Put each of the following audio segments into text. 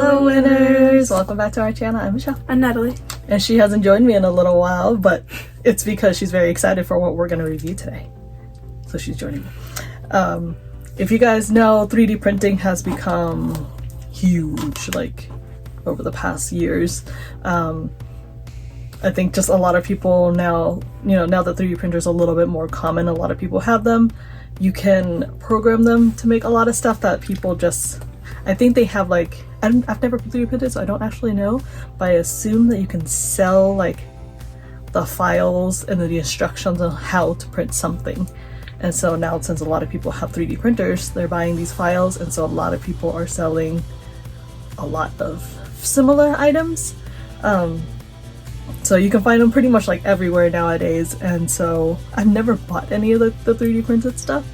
Hello winners! Welcome back to our channel. I'm Michelle. I'm Natalie. And she hasn't joined me in a little while, but it's because she's very excited for what we're going to review today. So she's joining me. If you guys know, 3D printing has become huge, like, over the past years. I think just a lot of people now, now that 3D printers are a little bit more common, a lot of people have them. You can program them to make a lot of stuff that people just, I think they have like, I've never 3D printed, so I don't actually know, but I assume that you can sell like the files and the instructions on how to print something. And so now, since a lot of people have 3D printers, they're buying these files, and so a lot of people are selling a lot of similar items. So you can find them pretty much like everywhere nowadays, and so I've never bought any of the 3D printed stuff,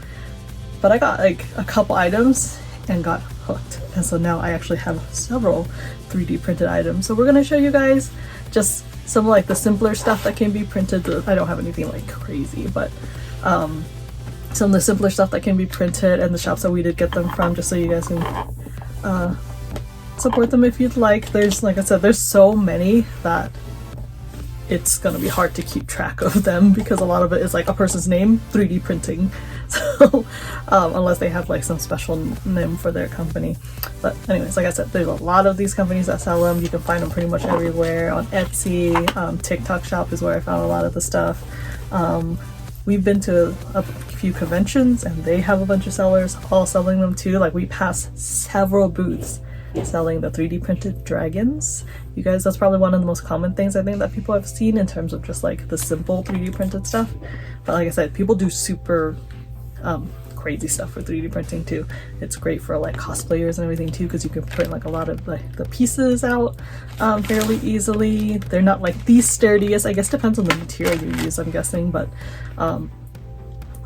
but I got like a couple items and got hooked, and so now I actually have several 3D printed items. So we're going to show you guys just some like the simpler stuff that can be printed. I don't have anything like crazy, but some of the simpler stuff that can be printed and the shops that we did get them from, just so you guys can support them if you'd like. There's, like I said, there's so many that it's gonna be hard to keep track of them because a lot of it is like a person's name, 3D printing. So unless they have like some special name for their company. But anyways, like I said, there's a lot of these companies that sell them. You can find them pretty much everywhere on Etsy. TikTok shop is where I found a lot of the stuff. We've been to a few conventions and they have a bunch of sellers all selling them too. Like, we passed several booths selling the 3D printed dragons. You guys, that's probably one of the most common things I think that people have seen in terms of just like the simple 3D printed stuff. But like I said, people do super crazy stuff for 3D printing too. It's great for like cosplayers and everything too, because you can print like a lot of like the pieces out fairly easily. They're not like the sturdiest, I guess depends on the material you use, I'm guessing, but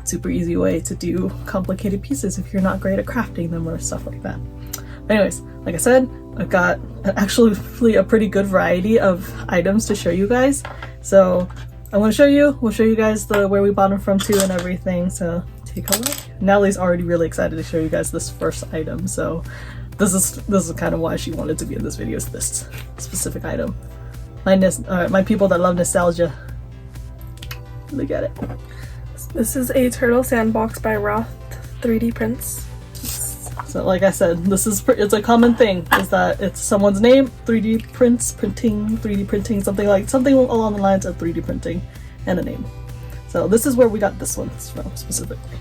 super easy way to do complicated pieces if you're not great at crafting them or stuff like that. Anyways, like I said, I've got actually a pretty good variety of items to show you guys. So I want to show you, we'll show you guys where we bought them from too and everything. So take a look. Natalie's already really excited to show you guys this first item. So this is kind of why she wanted to be in this video, is this specific item. My people that love nostalgia. Look at it. This is a turtle sandbox by Roth 3D Prints. So like I said, it's a common thing, is that it's someone's name, 3D printing, something along the lines of 3D printing, and a name. So this is where we got this one from specifically.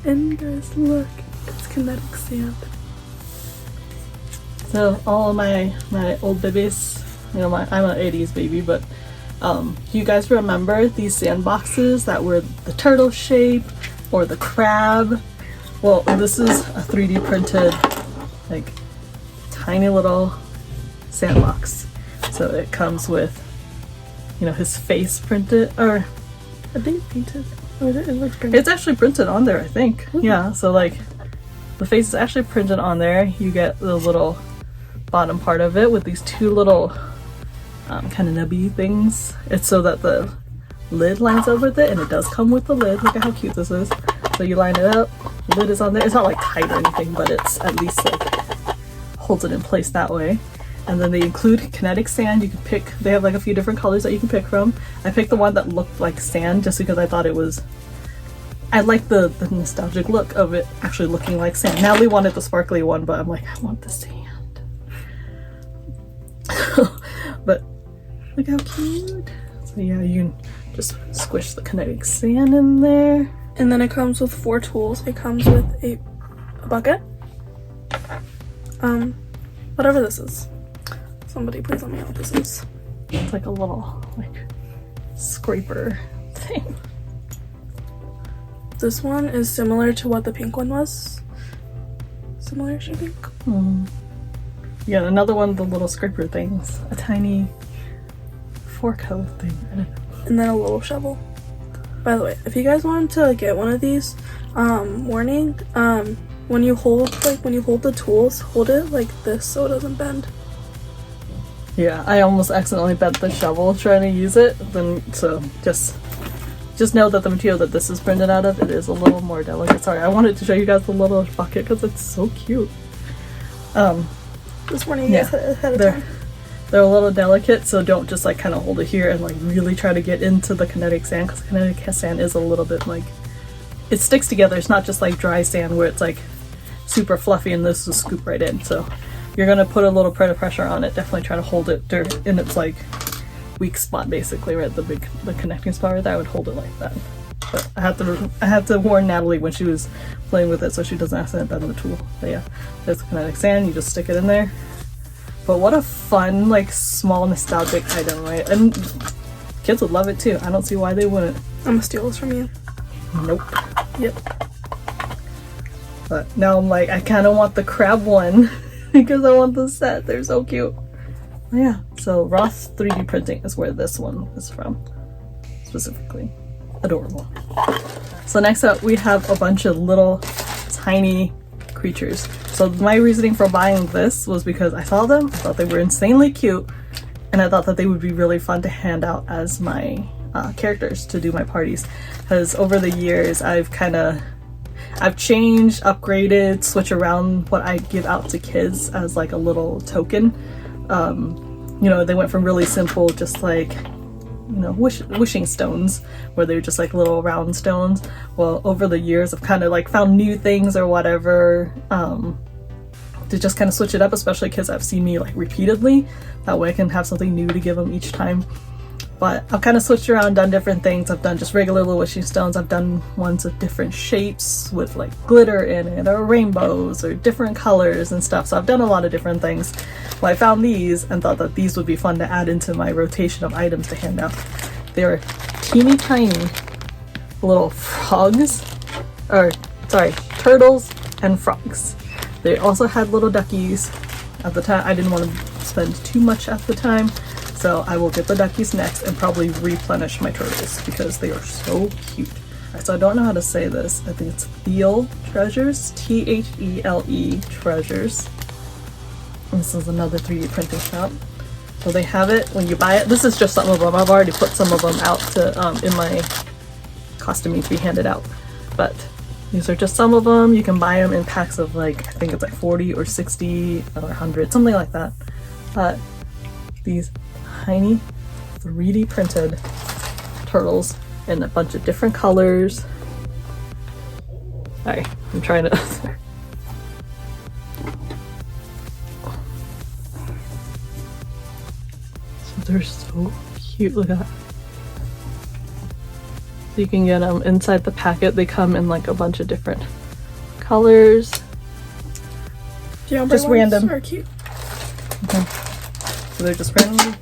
And guys, look, it's kinetic sand. So all of my old babies, I'm an 80s baby, but you guys remember these sandboxes that were the turtle shape or the crab? Well, this is a 3D printed, like, tiny little sandbox. So it comes with, his face printed, or I think painted. Or it looks printed. It's actually printed on there, I think. Mm-hmm. Yeah, so like, the face is actually printed on there. You get the little bottom part of it with these two little kind of nubby things. It's so that the lid lines up with it, and it does come with the lid. Look at how cute this is. So you line it up, the lid is on there. It's not like tight or anything, but it's at least like holds it in place that way. And then they include kinetic sand. You can pick, they have like a few different colors that you can pick from. I picked the one that looked like sand just because I thought I like the nostalgic look of it actually looking like sand. Natalie wanted the sparkly one, but I'm like, I want the sand. But look how cute. So yeah, you can just squish the kinetic sand in there. And then it comes with 4 tools. It comes with a bucket. Whatever this is. Somebody please let me know what this is. It's like a little, like, scraper thing. This one is similar to what the pink one was. Similar-ish, I think. Yeah, another one of the little scraper things. A tiny fork hoe thing. I don't know. And then a little shovel. By the way, if you guys want to get one of these, warning, when you hold the tools, hold it like this so it doesn't bend. Yeah, I almost accidentally bent the shovel trying to use it. So just know that the material that this is printed out of, it is a little more delicate. Sorry, I wanted to show you guys the little bucket because it's so cute. this morning, you guys ahead of time. They're a little delicate, so don't just like kind of hold it here and like really try to get into the kinetic sand, because kinetic sand is a little bit like, it sticks together. It's not just like dry sand where it's like super fluffy and this will scoop right in. So you're gonna put a little bit of pressure on it. Definitely try to hold it there in its like weak spot, basically, right? The connecting spot right there. I would hold it like that. But I have to warn Natalie when she was playing with it so she doesn't accidentally bend the tool. But yeah, there's the kinetic sand. You just stick it in there. But what a fun, like, small nostalgic item, right? And kids would love it too. I don't see why they wouldn't. I'm gonna steal this from you. Nope. Yep. But now I'm like, I kind of want the crab one because I want the set. They're so cute. Yeah. So Ross 3D printing is where this one is from, specifically. Adorable. So next up, we have a bunch of little tiny creatures. So my reasoning for buying this was because I saw them, I thought they were insanely cute, and I thought that they would be really fun to hand out as my characters to do my parties. Because over the years, I've changed, upgraded, switch around what I give out to kids as like a little token. You know, they went from really simple, just like, you know, wishing stones, where they're just like little round stones. Well, over the years I've kind of like found new things or whatever to just kind of switch it up, especially kids that have seen me like repeatedly. That way I can have something new to give them each time. But I've kind of switched around, done different things. I've done just regular little wishing stones. I've done ones with different shapes with like glitter in it, or rainbows, or different colors and stuff. So I've done a lot of different things. Well, I found these and thought that these would be fun to add into my rotation of items to hand out. They're teeny tiny little frogs, or sorry, turtles and frogs. They also had little duckies. At the time, I didn't want to spend too much at the time, so I will get the duckies next and probably replenish my turtles because they are so cute. Alright, so I don't know how to say this. I think it's Thele Treasures, Thele Treasures. And this is another 3D printing shop. So they have it when you buy it. This is just some of them. I've already put some of them out to in my costuming to be handed out. But these are just some of them. You can buy them in packs of like, I think it's like 40 or 60 or 100, something like that. But these tiny 3D printed turtles in a bunch of different colors. Sorry, I'm trying to. So they're so cute. Look at that. So you can get them inside the packet. They come in like a bunch of different colors. Just random. Are cute. Okay. So they're just random.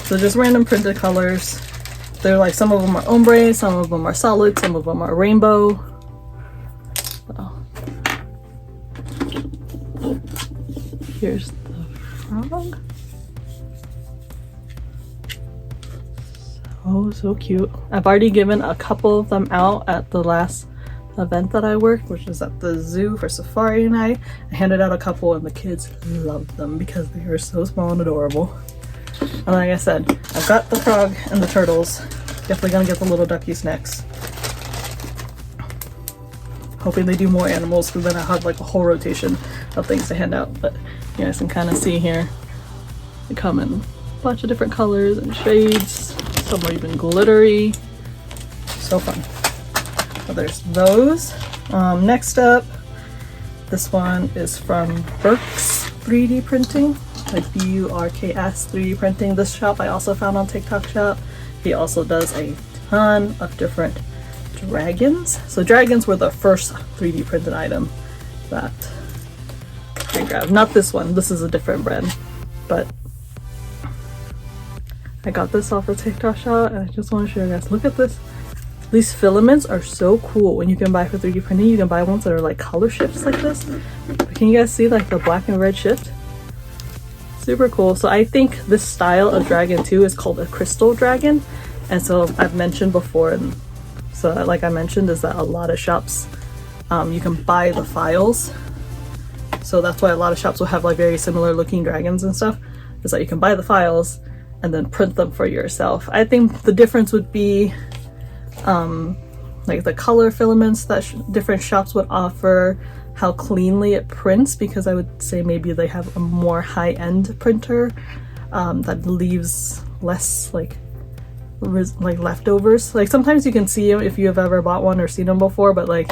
So just random printed colors. They're like, some of them are ombre, some of them are solid, some of them are rainbow. So. Here's the frog. So cute. I've already given a couple of them out at the last event that I worked, which is at the zoo for Safari Night. I handed out a couple and the kids loved them because they are so small and adorable. And like I said, I've got the frog and the turtles. Definitely gonna get the little duckies next. Hoping they do more animals, because then I have like a whole rotation of things to hand out. But you guys can kind of see here, they come in a bunch of different colors and shades. Some are even glittery. So fun. So there's those. Next up, this one is from Burks 3D Printing, like B-U-R-K-S 3D Printing. This shop I also found on TikTok Shop. He also does a ton of different dragons. So dragons were the first 3D printed item that I grabbed. Not this one. This is a different brand, but I got this off of TikTok Shop and I just want to show you guys. Look at this. These filaments are so cool. When you can buy for 3D printing, you can buy ones that are like color shifts like this. But can you guys see like the black and red shift? Super cool. So I think this style of dragon too is called a crystal dragon. And so I've mentioned before, and so like I mentioned, is that a lot of shops, you can buy the files. So that's why a lot of shops will have like very similar looking dragons and stuff, is that you can buy the files and then print them for yourself. I think the difference would be like the color filaments that different shops would offer, how cleanly it prints, because I would say maybe they have a more high-end printer that leaves less like leftovers. Like sometimes you can see them if you have ever bought one or seen them before, but like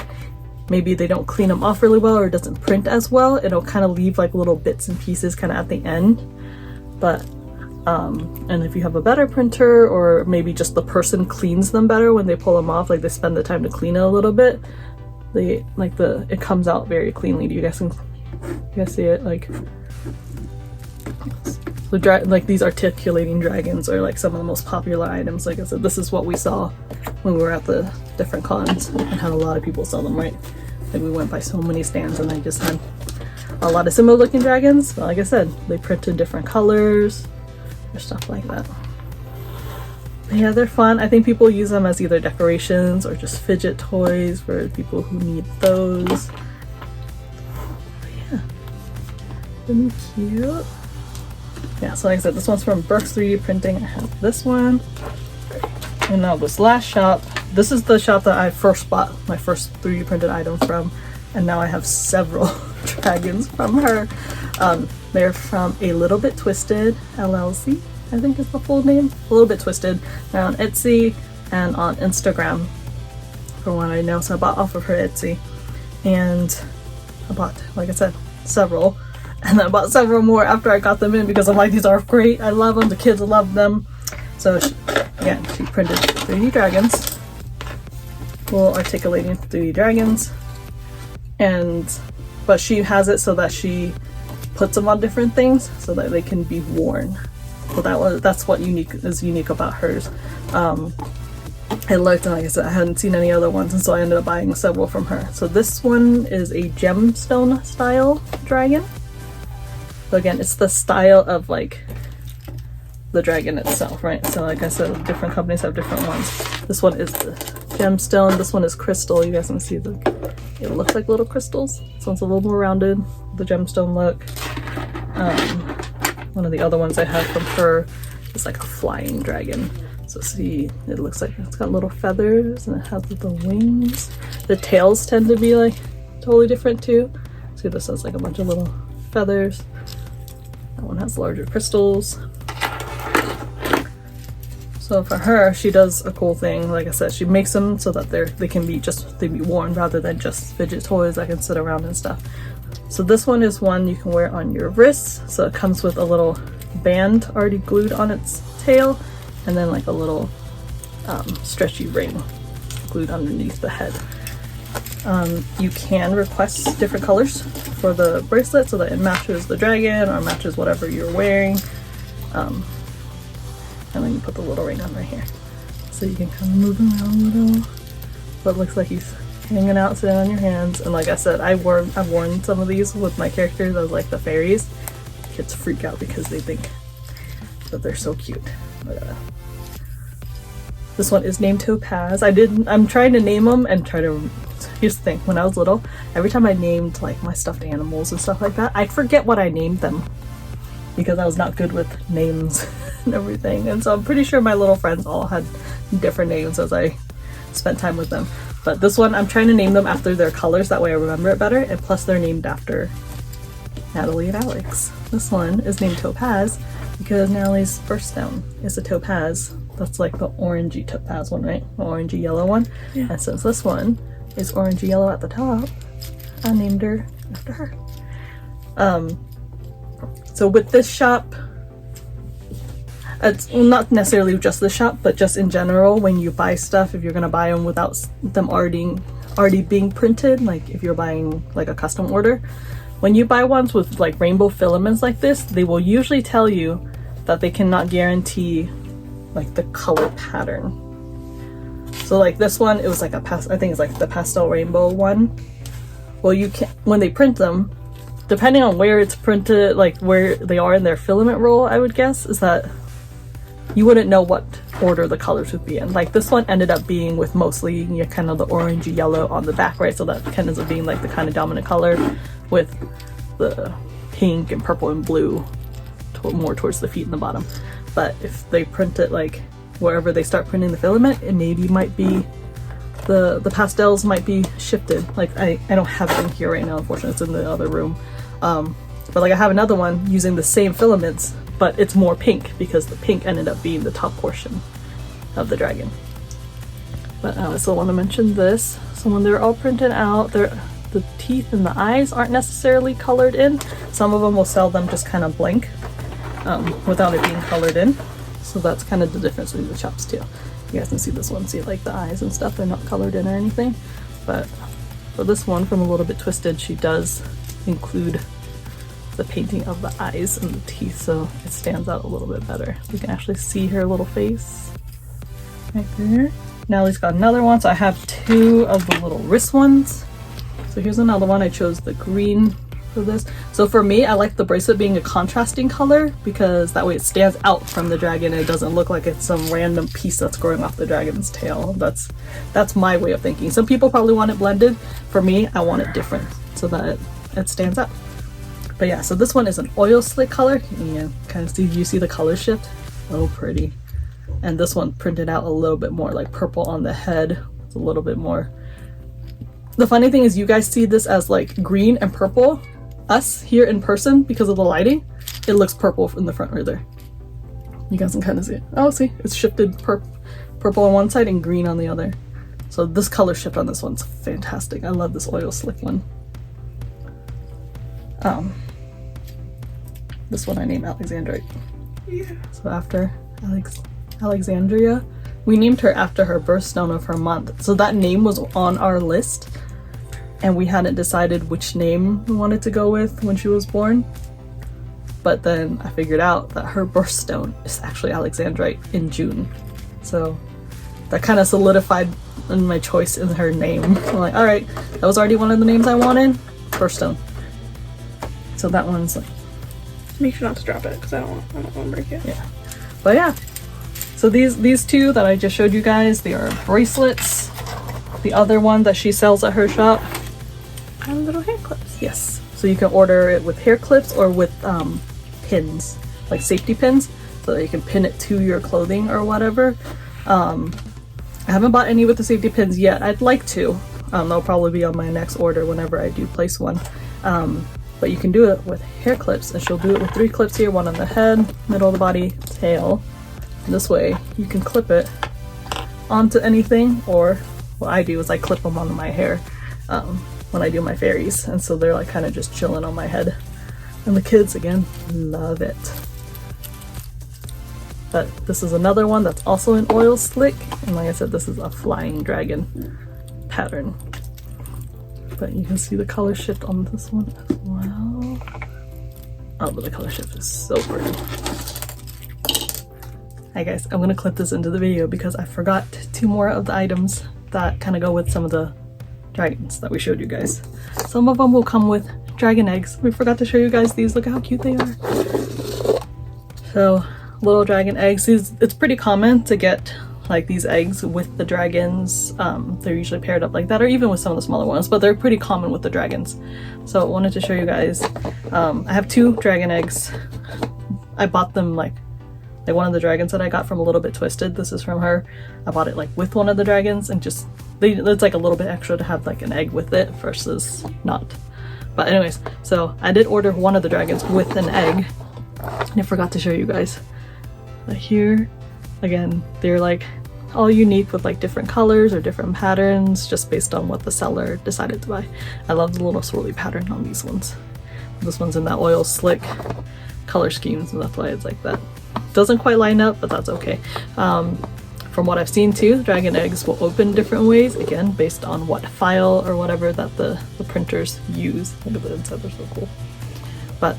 maybe they don't clean them off really well, or it doesn't print as well. It'll kind of leave like little bits and pieces kind of at the end. But and if you have a better printer, or maybe just the person cleans them better when they pull them off, like they spend the time to clean it a little bit, it comes out very cleanly. Do you guys see it? Like like these articulating dragons are like some of the most popular items. Like I said, this is what we saw when we were at the different cons and had a lot of people sell them, right? Like we went by so many stands and they just had a lot of similar looking dragons, but like I said, they print in different colors or stuff like that. But yeah, they're fun. I think people use them as either decorations or just fidget toys for people who need those. But yeah, really cute. Yeah, so like I said, this one's from Burke's 3D Printing. I have this one. And now this last shop, this is the shop that I first bought my first 3D printed item from, and now I have several dragons from her. They're from A Little Bit Twisted LLC, I think is the full name. A Little Bit Twisted. They're on Etsy and on Instagram, from what I know. So I bought off of her Etsy, and I bought, like I said, several. And I bought several more after I got them in, because I'm like, these are great. I love them. The kids love them. So again, she printed 3D dragons, full articulating 3D dragons, but she has it so that she puts them on different things so that they can be worn. So that's what is unique about hers. I looked, and like I said, I hadn't seen any other ones, and so I ended up buying several from her. So this one is a gemstone style dragon. So again, it's the style of like the dragon itself, right? So like I said, different companies have different ones. This one is the gemstone. This one is crystal. You guys can see it looks like little crystals. This one's a little more rounded, the gemstone look. One of the other ones I have from her is like a flying dragon. So see, it looks like it's got little feathers and it has little wings. The tails tend to be like totally different too. See, this has like a bunch of little feathers. That one has larger crystals. So for her, she does a cool thing. Like I said, she makes them so that they can be worn rather than just fidget toys that can sit around and stuff. So this one is one you can wear on your wrists. So it comes with a little band already glued on its tail, and then like a little stretchy ring glued underneath the head. You can request different colors for the bracelet so that it matches the dragon or matches whatever you're wearing. And then you put the little ring on right here. So you can kind of move him around a little. So it looks like he's hanging out, sitting on your hands. And like I said, I've worn some of these with my characters as like the fairies. Kids freak out because they think that they're so cute. But, this one is named Topaz. I'm trying to name them and here's the thing, when I was little, every time I named like my stuffed animals and stuff like that, I'd forget what I named them because I was not good with names and everything. And so I'm pretty sure my little friends all had different names as I spent time with them. But this one, I'm trying to name them after their colors, that way I remember it better, and plus they're named after Natalie and Alex. This one is named Topaz because Natalie's birthstone is a topaz. That's like the orangey topaz one, right? The orangey yellow one. Yeah. And since this one is orangey yellow at the top, I named her after her. So with this shop, it's not necessarily just the shop, but just in general, when you buy stuff, if you're gonna buy them without them already being printed, like if you're buying like a custom order, when you buy ones with like rainbow filaments like this, they will usually tell you that they cannot guarantee like the color pattern. So like this one, it was like I think it's like the pastel rainbow one. Well, you can, when they print them, depending on where it's printed, like where they are in their filament roll, I would guess, is that you wouldn't know what order the colors would be in. Like this one ended up being with mostly kind of the orangey yellow on the back, right? So that kind of ends up being like the kind of dominant color, with the pink and purple and blue more towards the feet and the bottom. But if they print it like wherever they start printing the filament, it maybe might be the pastels might be shifted. Like I don't have it in here right now, unfortunately, it's in the other room. But like I have another one using the same filaments, but it's more pink because the pink ended up being the top portion of the dragon. But I also want to mention this. So when they're all printed out, the teeth and the eyes aren't necessarily colored in. Some of them will sell them just kind of blank without it being colored in. So that's kind of the difference between the chops too. You guys can see this one, see like the eyes and stuff, they're not colored in or anything. But for this one, from A Little Bit Twisted, she does include the painting of the eyes and the teeth, so it stands out a little bit better. You can actually see her little face right there. Nellie's got another one, so I have 2 of the little wrist ones. So here's another one. I chose the green for this. So for me, I like the bracelet being a contrasting color because that way it stands out from the dragon and it doesn't look like it's some random piece that's growing off the dragon's tail. That's my way of thinking. Some people probably want it blended. For me, I want it different so that it stands out. But yeah, so this one is an oil slick color. Yeah, kind of you see the color shift? Oh, pretty. And this one printed out a little bit more like purple on the head. It's a little bit more. The funny thing is you guys see this as like green and purple. Us here in person, because of the lighting, it looks purple in the front right there. You guys can kind of see it. Oh, see, it's shifted purple on one side and green on the other. So this color shift on this one's fantastic. I love this oil slick one. This one I named Alexandrite. Yeah. So after Alexandria, we named her after her birthstone of her month. So that name was on our list and we hadn't decided which name we wanted to go with when she was born. But then I figured out that her birthstone is actually Alexandrite in June. So that kind of solidified in my choice in her name. I'm like, all right, that was already one of the names I wanted, birthstone. So that one's like, make sure not to drop it because I don't want to break it. Yeah, but yeah. So these 2 that I just showed you guys, they are bracelets. The other one that she sells at her shop, and little hair clips. Yes. So you can order it with hair clips or with pins, like safety pins, so that you can pin it to your clothing or whatever. I haven't bought any with the safety pins yet. I'd like to. They'll probably be on my next order whenever I do place one. But you can do it with hair clips, and she'll do it with 3 clips here, one on the head, middle of the body, tail. And this way you can clip it onto anything, or what I do is I clip them onto my hair when I do my fairies, and so they're like kind of just chilling on my head. And the kids, again, love it. But this is another one that's also in oil slick, and like I said, this is a flying dragon pattern. But you can see the color shift on this one as well. Oh, but the color shift is so pretty. Hi guys, I'm gonna clip this into the video because I forgot 2 more of the items that kind of go with some of the dragons that we showed you guys. Some of them will come with dragon eggs. We forgot to show you guys these. Look at how cute they are. So little dragon eggs, it's pretty common to get like these eggs with the dragons. They're usually paired up like that, or even with some of the smaller ones, but they're pretty common with the dragons. So I wanted to show you guys. I have 2 dragon eggs. I bought them like one of the dragons that I got from A Little Bit Twisted. This is from her. I bought it like with one of the dragons, and just it's like a little bit extra to have like an egg with it versus not. But anyways, so I did order one of the dragons with an egg, and I forgot to show you guys. But here, again, they're like all unique with like different colors or different patterns just based on what the seller decided to buy. I love the little swirly pattern on these ones. This one's in that oil slick color scheme, so that's why it's like that. Doesn't quite line up, but that's okay. From what I've seen too, dragon eggs will open different ways, again based on what file or whatever that the printers use. Look at the inside, they're so cool. But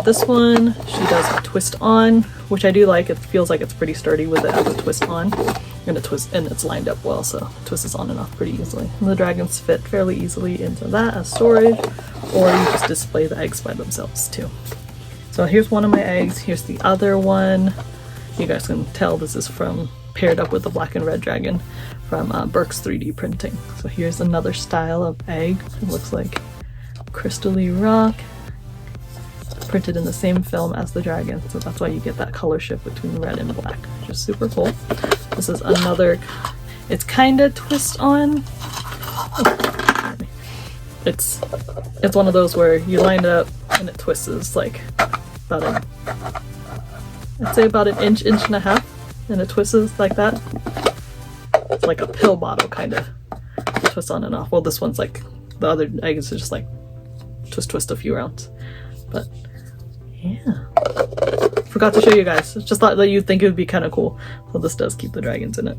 this one, she does a twist on, which I do like. It feels like it's pretty sturdy with it as a twist on. You're gonna twist, and it's lined up well, so it twists on and off pretty easily. And the dragons fit fairly easily into that as storage, or you just display the eggs by themselves too. So here's one of my eggs, here's the other one. You guys can tell this is paired up with the black and red dragon from Burke's 3D printing. So here's another style of egg. It looks like crystally rock, printed in the same film as the dragon, so that's why you get that color shift between red and black, which is super cool. This is another It's kind of twist on. It's one of those where you line it up and it twists like about I'd say about an inch and a half, and it twists like that. It's like a pill bottle kind of twist on and off. Well, this one's like the other eggs are just like twist a few rounds. But yeah, forgot to show you guys. Just thought that you'd think it would be kind of cool. So this does keep the dragons in it.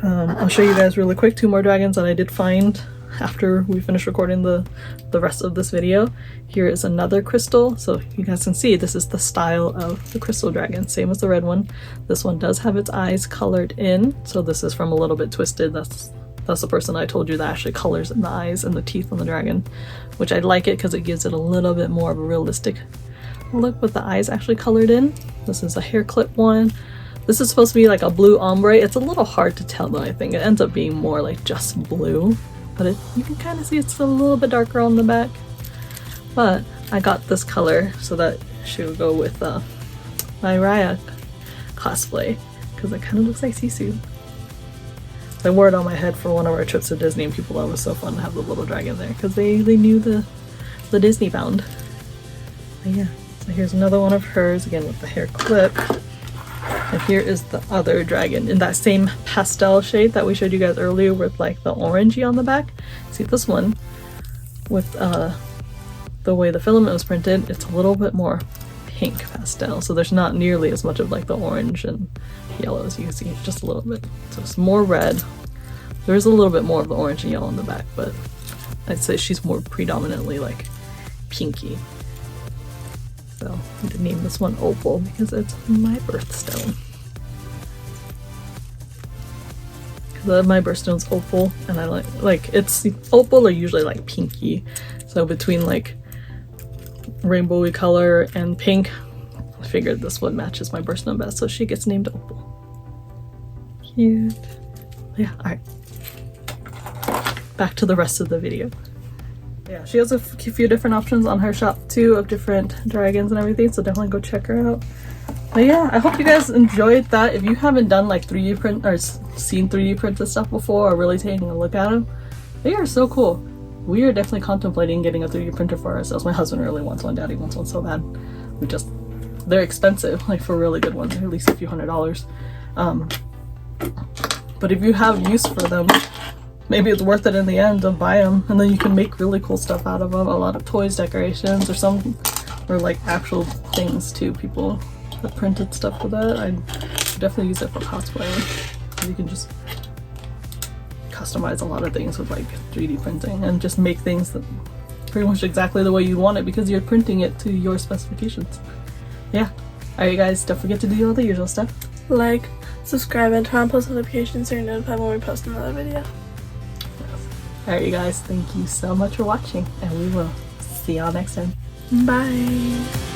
I'll show you guys really quick 2 more dragons that I did find after we finish recording the rest of this video. Here is another crystal, so you guys can see this is the style of the crystal dragon, same as the red one. This one does have its eyes colored in, so this is from A Little Bit Twisted. That's the person I told you that actually colors in the eyes and the teeth on the dragon, which I like it because it gives it a little bit more of a realistic look with the eyes actually colored in. This is a hair clip one. This is supposed to be like a blue ombre. It's a little hard to tell though. I think it ends up being more like just blue, but you can kind of see it's a little bit darker on the back. But I got this color so that she would go with my Raya cosplay, because it kind of looks like Sisu. I wore it on my head for one of our trips to Disney, and people thought it was so fun to have the little dragon there because they knew the Disney bound. But yeah, so here's another one of hers, again with the hair clip. And here is the other dragon in that same pastel shade that we showed you guys earlier with like the orangey on the back. See this one with the way the filament was printed, it's a little bit more pink pastel, so there's not nearly as much of like the orange and yellow as you can see, just a little bit. So it's more red. There's a little bit more of the orange and yellow on the back, but I'd say she's more predominantly like pinky. So I did name this one Opal because it's my birthstone. Because my birthstone's opal, and I like it's opal are usually like pinky, so between like rainbowy color and pink, I figured this one matches my birthstone best, so she gets named Opal. Cute. Yeah, alright. Back to the rest of the video. Yeah, she has a few different options on her shop too of different dragons and everything, so definitely go check her out. But yeah, I hope you guys enjoyed that. If you haven't done like 3D print or seen 3D printed stuff before, or really taking a look at them, they are so cool. We are definitely contemplating getting a 3D printer for ourselves. My husband really wants one, Daddy wants one so bad. They're expensive, like for really good ones, they're at least a few $100s. But if you have use for them, maybe it's worth it in the end to buy them, and then you can make really cool stuff out of them. A lot of toys, decorations, or like actual things too. People have printed stuff with that. I definitely use it for cosplay. You can just customize a lot of things with like 3D printing and just make things that pretty much exactly the way you want it because you're printing it to your specifications. Yeah. Alright guys, don't forget to do all the usual stuff. Like, subscribe, and turn on post notifications so you're notified when we post another video. Alright you guys, thank you so much for watching, and we will see y'all next time. Bye!